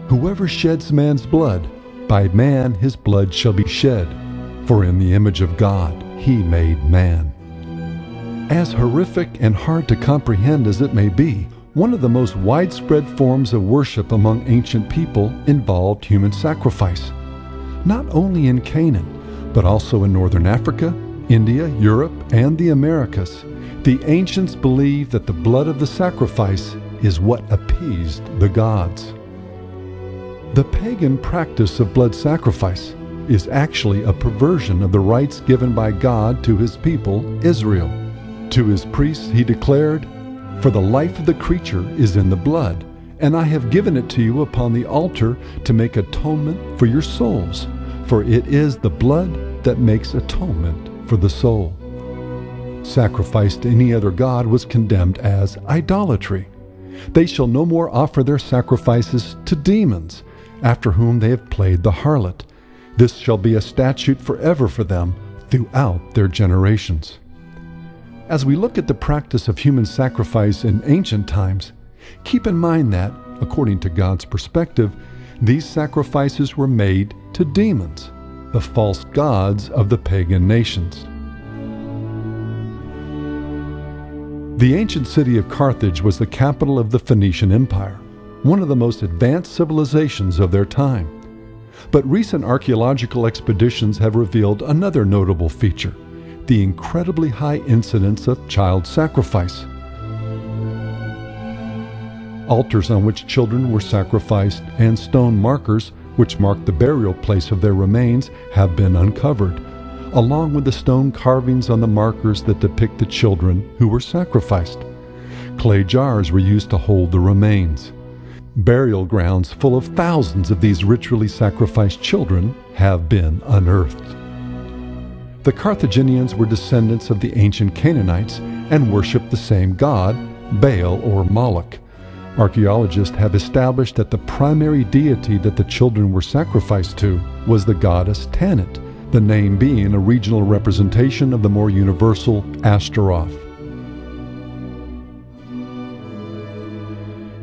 Whoever sheds man's blood, by man his blood shall be shed, for in the image of God he made man. As horrific and hard to comprehend as it may be, one of the most widespread forms of worship among ancient people involved human sacrifice. Not only in Canaan, but also in northern Africa, India, Europe, and the Americas, the ancients believed that the blood of the sacrifice is what appeased the gods. The pagan practice of blood sacrifice is actually a perversion of the rights given by God to his people, Israel. To his priests he declared, "For the life of the creature is in the blood, and I have given it to you upon the altar to make atonement for your souls, for it is the blood that makes atonement for the soul." Sacrifice to any other god was condemned as idolatry. They shall no more offer their sacrifices to demons, after whom they have played the harlot. This shall be a statute forever for them throughout their generations. As we look at the practice of human sacrifice in ancient times, keep in mind that, according to God's perspective, these sacrifices were made to demons, the false gods of the pagan nations. The ancient city of Carthage was the capital of the Phoenician Empire, one of the most advanced civilizations of their time. But recent archaeological expeditions have revealed another notable feature: the incredibly high incidence of child sacrifice. Altars on which children were sacrificed and stone markers, which mark the burial place of their remains, have been uncovered, along with the stone carvings on the markers that depict the children who were sacrificed. Clay jars were used to hold the remains. Burial grounds full of thousands of these ritually sacrificed children have been unearthed. The Carthaginians were descendants of the ancient Canaanites and worshiped the same god, Baal or Moloch. Archaeologists have established that the primary deity that the children were sacrificed to was the goddess Tanit, the name being a regional representation of the more universal Ashtaroth.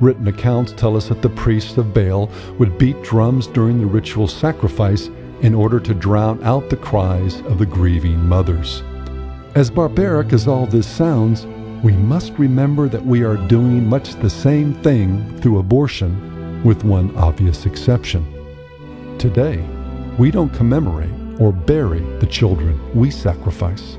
Written accounts tell us that the priests of Baal would beat drums during the ritual sacrifice in order to drown out the cries of the grieving mothers. As barbaric as all this sounds, we must remember that we are doing much the same thing through abortion, with one obvious exception. Today, we don't commemorate or bury the children we sacrifice.